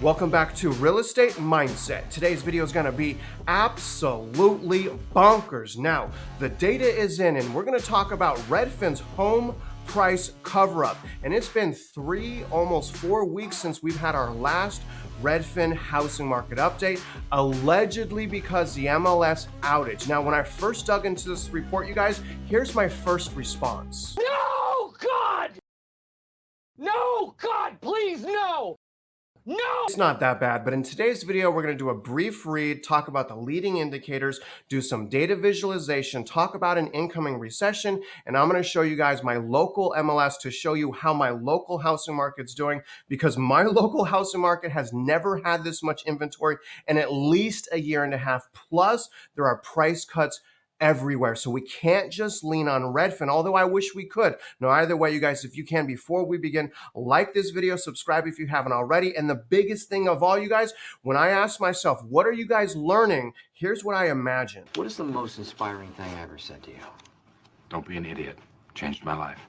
Welcome back to Real Estate Mindset. Today's video is going to be absolutely bonkers. Now, the data is in and we're going to talk about Redfin's home price cover-up. And it's been almost 4 weeks since we've had our last Redfin housing market update, allegedly because the MLS outage. Now, when I first dug into this report, you guys, here's my first response. No, God! No, God, please, no! No! It's not that bad, but in today's video, we're going to do a brief read, talk about the leading indicators, do some data visualization, talk about an incoming recession, and I'm going to show you guys my local MLS to show you how my local housing market's doing, because my local housing market has never had this much inventory in at least a year and a half. Plus, there are price cuts everywhere. So we can't just lean on Redfin, although I wish we could. No, either way, you guys, if you can, before we begin, like this video, subscribe if you haven't already. And the biggest thing of all, you guys, when I ask myself, what are you guys learning? Here's what I imagine. What is the most inspiring thing I ever said to you? Don't be an idiot. Changed my life.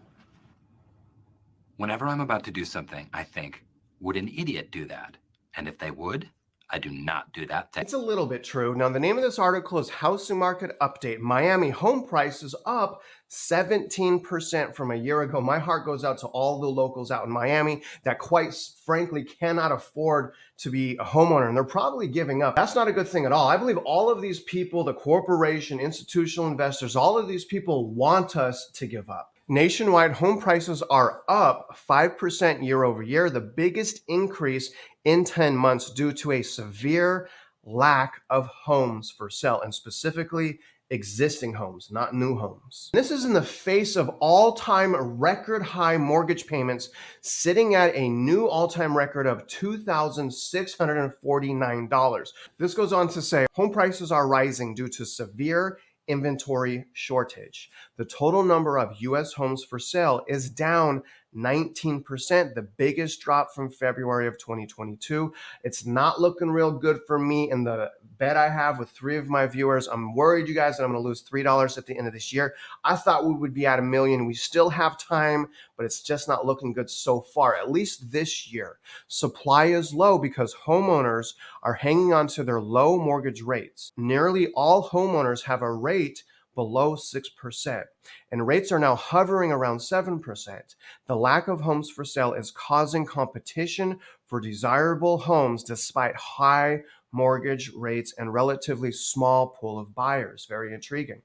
Whenever I'm about to do something, I think, would an idiot do that? And if they would, I do not do that thing. It's a little bit true. Now, the name of this article is Housing Market Update. Miami home prices up 17% from a year ago. My heart goes out to all the locals out in Miami that quite frankly cannot afford to be a homeowner, and they're probably giving up. That's not a good thing at all. I believe all of these people, the corporation, institutional investors, all of these people want us to give up. Nationwide, home prices are up 5% year over year, the biggest increase in 10 months due to a severe lack of homes for sale, and specifically existing homes, not new homes. This is in the face of all-time record high mortgage payments sitting at a new all-time record of $2,649. This goes on to say home prices are rising due to severe inventory shortage. The total number of U.S. homes for sale is down 19%, the biggest drop from February of 2022. It's not looking real good for me in the bet I have with 3 of my viewers. I'm worried, you guys, that I'm going to lose $3 at the end of this year. I thought we would be at $1 million. We still have time, but it's just not looking good so far, at least this year. Supply is low because homeowners are hanging on to their low mortgage rates. Nearly all homeowners have a rate below 6%, and rates are now hovering around 7%. The lack of homes for sale is causing competition for desirable homes despite high mortgage rates and relatively small pool of buyers. Very intriguing.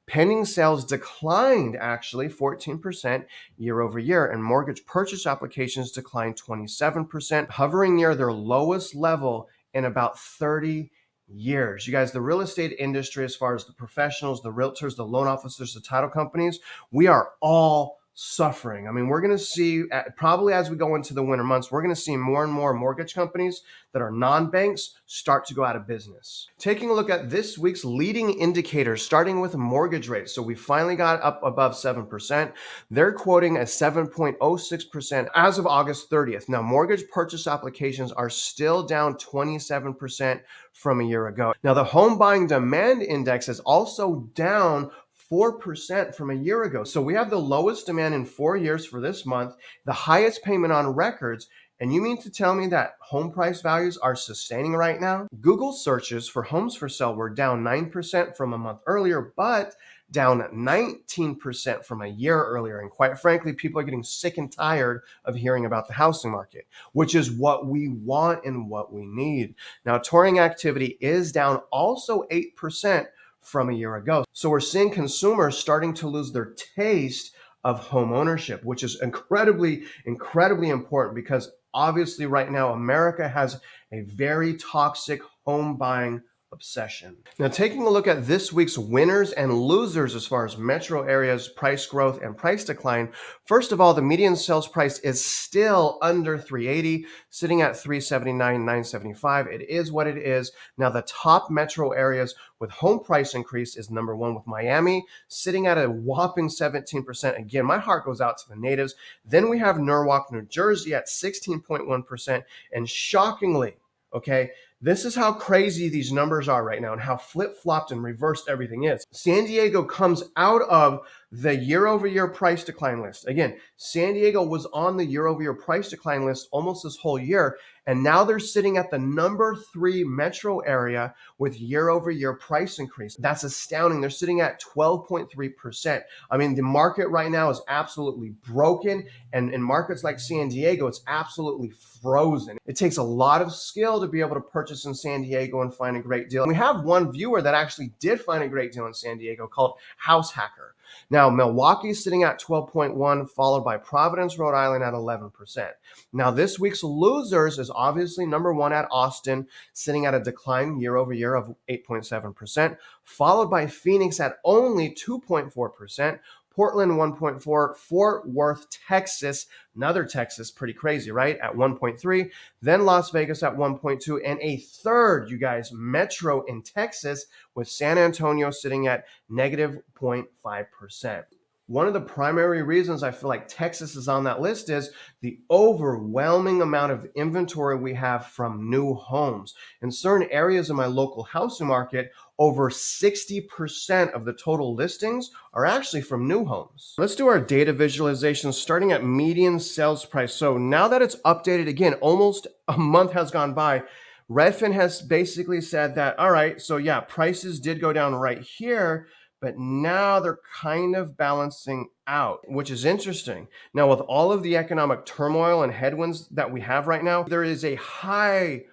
Pending sales declined actually 14% year over year, and mortgage purchase applications declined 27%, hovering near their lowest level in about 30 years. You guys, the real estate industry, as far as the professionals, the realtors, the loan officers, the title companies, we are all suffering. I mean, we're going to see, probably as we go into the winter months, we're going to see more and more mortgage companies that are non-banks start to go out of business. Taking a look at this week's leading indicators, starting with mortgage rates. So we finally got up above 7%. They're quoting a 7.06% as of August 30th. Now, mortgage purchase applications are still down 27% from a year ago. Now, the home buying demand index is also down 4% from a year ago. So we have the lowest demand in 4 years for this month, the highest payment on records. And you mean to tell me that home price values are sustaining right now? Google searches for homes for sale were down 9% from a month earlier, but down 19% from a year earlier. And quite frankly, people are getting sick and tired of hearing about the housing market, which is what we want and what we need. Now, touring activity is down also 8% from a year ago. So we're seeing consumers starting to lose their taste of home ownership, which is incredibly important, because obviously right now America has a very toxic home buying obsession. Now, taking a look at this week's winners and losers as far as metro areas, price growth and price decline. First of all, the median sales price is still under 380, sitting at 379,975. It is what it is. Now, the top metro areas with home price increase is number 1 with Miami, sitting at a whopping 17%. Again, my heart goes out to the natives. Then we have Norwalk, New Jersey at 16.1%. And shockingly, okay, this is how crazy these numbers are right now and how flip-flopped and reversed everything is. San Diego comes out of The year-over-year price decline list. Again, San Diego was on the year-over-year price decline list almost this whole year, and now they're sitting at the number 3 metro area with year-over-year price increase. That's astounding. They're sitting at 12.3%. I mean, the market right now is absolutely broken, and in markets like San Diego, it's absolutely frozen. It takes a lot of skill to be able to purchase in San Diego and find a great deal. And we have one viewer that actually did find a great deal in San Diego called House Hacker. Now, Milwaukee's sitting at 12.1, followed by Providence, Rhode Island at 11%. Now, this week's losers is obviously number 1 at Austin, sitting at a decline year over year of 8.7%, followed by Phoenix at only 2.4%, Portland 1.4, Fort Worth, Texas, another Texas, pretty crazy, right? At 1.3, then Las Vegas at 1.2, and a third, you guys, metro in Texas with San Antonio sitting at negative 0.5%. One of the primary reasons I feel like Texas is on that list is the overwhelming amount of inventory we have from new homes. In certain areas of my local housing market, over 60% of the total listings are actually from new homes. Let's do our data visualization starting at median sales price. So now that it's updated again, almost a month has gone by. Redfin has basically said that, all right, so yeah, prices did go down right here, but now they're kind of balancing out, which is interesting. Now, with all of the economic turmoil and headwinds that we have right now, there is a high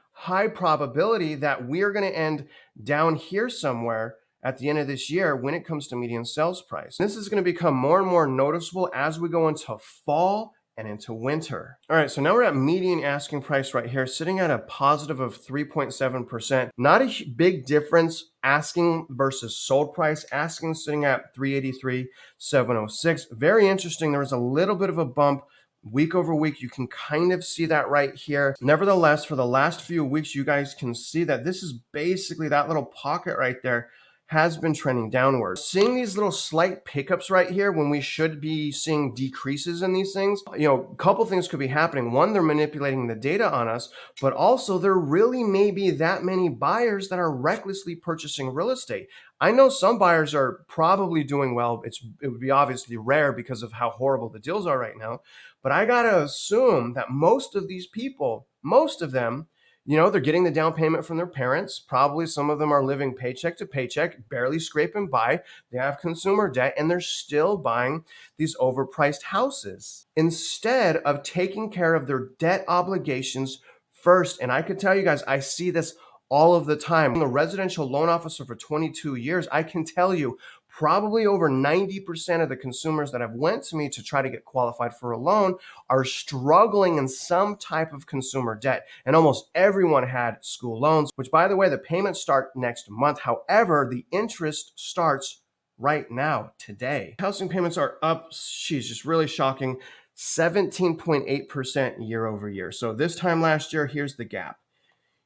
probability that we are going to end down here somewhere at the end of this year when it comes to median sales price. This is going to become more and more noticeable as we go into fall and into winter. All right, so now we're at median asking price right here, sitting at a positive of 3.7%. Not a big difference asking versus sold price. Asking sitting at 383,706. Very interesting. There was a little bit of a bump week over week. You can kind of see that right here. Nevertheless, for the last few weeks, you guys can see that this is basically that little pocket right there has been trending downward. Seeing these little slight pickups right here when we should be seeing decreases in these things, you know, a couple things could be happening. One, they're manipulating the data on us, but also there really may be that many buyers that are recklessly purchasing real estate. I know some buyers are probably doing well. It would be obviously rare because of how horrible the deals are right now. But I gotta assume that most of these people, most of them, you know, they're getting the down payment from their parents. Probably some of them are living paycheck to paycheck, barely scraping by. They have consumer debt and they're still buying these overpriced houses instead of taking care of their debt obligations first. And I could tell you guys, I see this all of the time. I'm a residential loan officer for 22 years. I can tell you probably over 90% of the consumers that have went to me to try to get qualified for a loan are struggling in some type of consumer debt. And almost everyone had school loans, which by the way, the payments start next month. However, the interest starts right now, today. Housing payments are up, just really shocking, 17.8% year over year. So this time last year, here's the gap.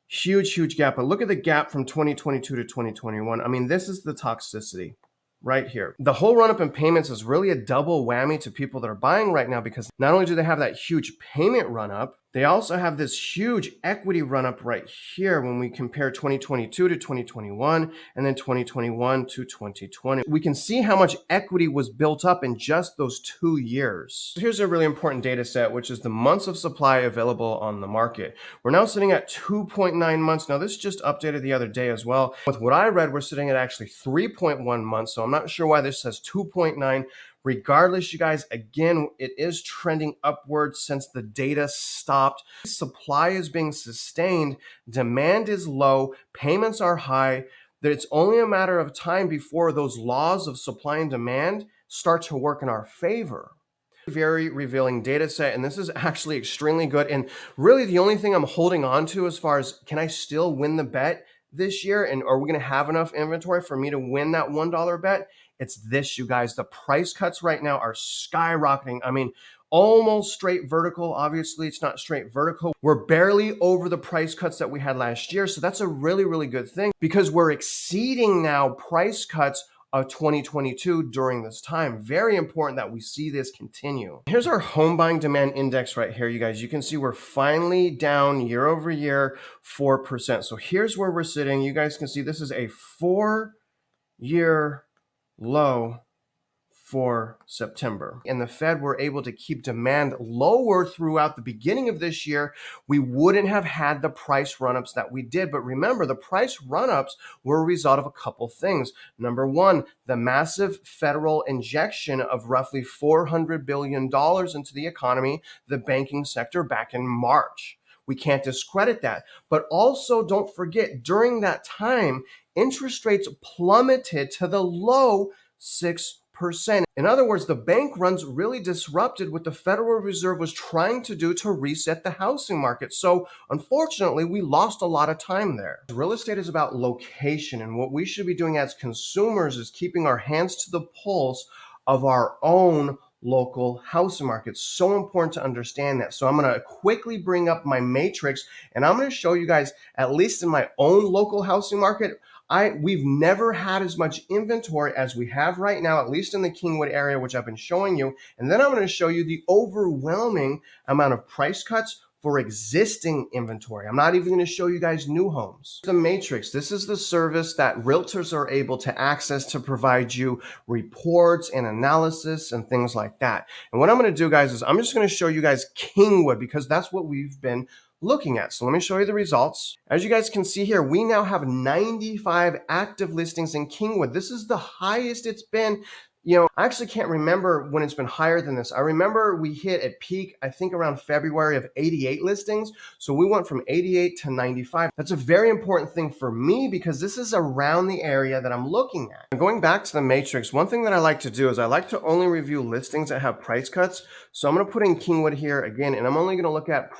Huge gap. But look at the gap from 2022 to 2021. I mean, this is the toxicity right here. The whole run up in payments is really a double whammy to people that are buying right now, because not only do they have that huge payment run up, they also have this huge equity run up right here when we compare 2022 to 2021 and then 2021 to 2020. We can see how much equity was built up in just those 2 years. Here's a really important data set, which is the months of supply available on the market. We're now sitting at 2.9 months. Now, this just updated the other day as well. With what I read, we're sitting at actually 3.1 months. So I'm not sure why this says 2.9. Regardless, you guys, again, it is trending upwards since the data stopped. Supply is being sustained. Demand is low. Payments are high. That it's only a matter of time before those laws of supply and demand start to work in our favor. Very revealing data set, and this is actually extremely good. And really the only thing I'm holding on to as far as can I still win the bet this year, and are we going to have enough inventory for me to win that $1 bet? It's this, you guys. The price cuts right now are skyrocketing. I mean, almost straight vertical. Obviously, it's not straight vertical. We're barely over the price cuts that we had last year. So that's a really good thing, because we're exceeding now price cuts of 2022 during this time. Very important that we see this continue. Here's our home buying demand index right here, you guys. You can see we're finally down year over year 4%. So here's where we're sitting. You guys can see this is a 4-year low for September. And the Fed were able to keep demand lower throughout the beginning of this year, we wouldn't have had the price run-ups that we did. But remember, the price run-ups were a result of a couple things. Number one, the massive federal injection of roughly $400 billion into the economy, the banking sector back in March. We can't discredit that. But also don't forget, during that time, interest rates plummeted to the low 6%. In other words, the bank runs really disrupted what the Federal Reserve was trying to do to reset the housing market. So unfortunately, we lost a lot of time there. Real estate is about location, and what we should be doing as consumers is keeping our hands to the pulse of our own local housing market. So important to understand that. So I'm going to quickly bring up my matrix, and I'm going to show you guys, at least in my own local housing market, we've never had as much inventory as we have right now, at least in the Kingwood area, which I've been showing you. And then I'm going to show you the overwhelming amount of price cuts for existing inventory. I'm not even going to show you guys new homes. The Matrix, this is the service that realtors are able to access to provide you reports and analysis and things like that. And what I'm going to do, guys, is I'm just going to show you guys Kingwood because that's what we've been looking at. So let me show you the results. As you guys can see here, we now have 95 active listings in Kingwood. This is the highest it's been. I actually can't remember when it's been higher than this. I remember we hit a peak, I think around February, of 88 listings. So we went from 88 to 95. That's a very important thing for me because this is around the area that I'm looking at. And going back to the matrix, one thing that I like to do is I like to only review listings that have price cuts. So I'm going to put in Kingwood here again, and I'm only going to look at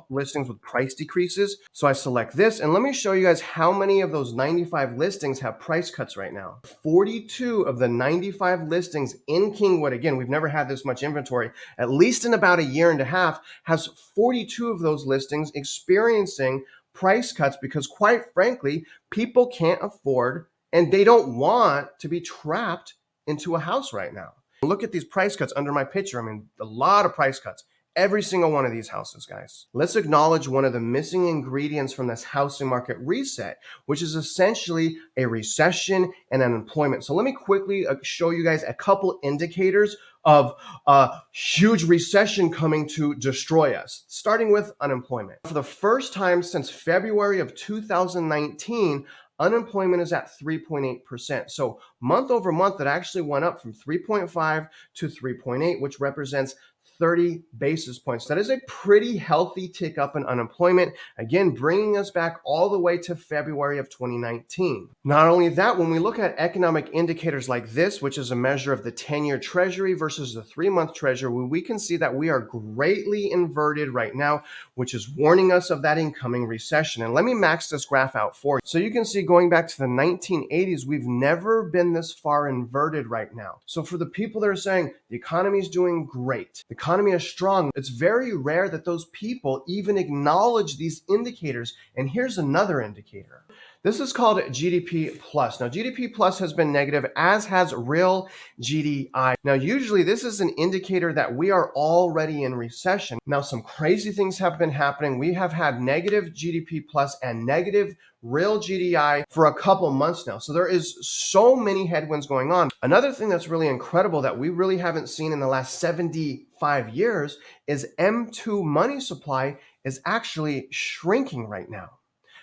listings with price decreases. So I select this, and let me show you guys how many of those 95 listings have price cuts right now. 42 of the 95 listings in Kingwood, again, we've never had this much inventory, at least in about a year and a half, has 42 of those listings experiencing price cuts because, quite frankly, people can't afford and they don't want to be trapped into a house right now. Look at these price cuts under my picture. I mean, a lot of price cuts. Every single one of these houses, guys. Let's acknowledge one of the missing ingredients from this housing market reset, which is essentially a recession and unemployment. So let me quickly show you guys a couple indicators of a huge recession coming to destroy us, starting with unemployment. For the first time since February of 2019, unemployment is at 3.8%. So month over month, it actually went up from 3.5 to 3.8, which represents 30 basis points. That is a pretty healthy tick up in unemployment, again, bringing us back all the way to February of 2019. Not only that, when we look at economic indicators like this, which is a measure of the 10-year treasury versus the 3-month treasury, we can see that we are greatly inverted right now, which is warning us of that incoming recession. And let me max this graph out for you. So you can see going back to the 1980s, we've never been this far inverted right now. So for the people that are saying the economy is doing great, the economy is strong, it's very rare that those people even acknowledge these indicators. And here's another indicator. This is called GDP plus. Now, GDP plus has been negative, as has real GDI. Now, usually this is an indicator that we are already in recession. Now, some crazy things have been happening. We have had negative GDP plus and negative real GDI for a couple months now. So there is so many headwinds going on. Another thing that's really incredible that we really haven't seen in the last 75 years is M2 money supply is actually shrinking right now.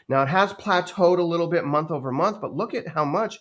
Now, it has plateaued a little bit month over month, but look at how much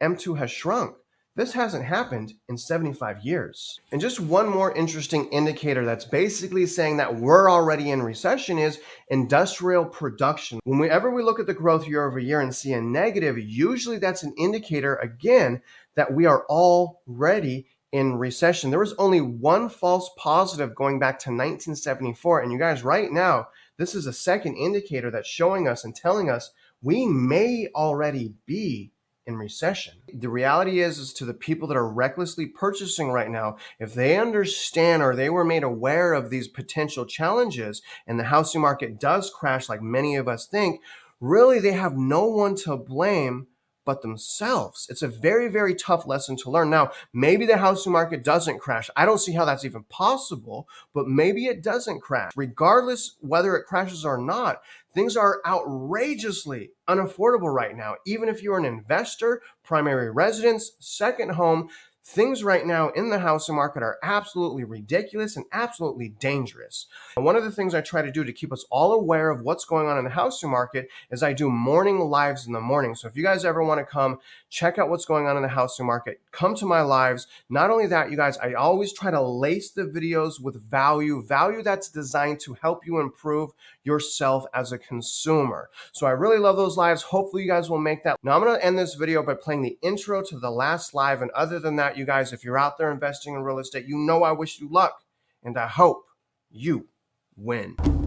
M2 has shrunk. This hasn't happened in 75 years. And just one more interesting indicator that's basically saying that we're already in recession is industrial production. Whenever we look at the growth year over year and see a negative, usually that's an indicator, again, that we are already in recession. There was only one false positive going back to 1974. And you guys, right now, this is a second indicator that's showing us and telling us we may already be in recession. The reality is to the people that are recklessly purchasing right now, if they understand or they were made aware of these potential challenges and the housing market does crash like many of us think, really they have no one to blame but themselves. It's a very, very tough lesson to learn. Now, maybe the housing market doesn't crash. I don't see how that's even possible, but maybe it doesn't crash. Regardless whether it crashes or not, things are outrageously unaffordable right now. Even if you're an investor, primary residence, second home, Things right now in the housing market are absolutely ridiculous and absolutely dangerous. And one of the things I try to do to keep us all aware of what's going on in the housing market is I do morning lives in the morning. So if you guys ever want to come check out what's going on in the housing market, come to my lives. Not only that, you guys, I always try to lace the videos with value that's designed to help you improve yourself as a consumer. So I really love those lives. Hopefully you guys will make that. Now I'm going to end this video by playing the intro to the last live. And other than that, you guys, if you're out there investing in real estate, you know I wish you luck and I hope you win.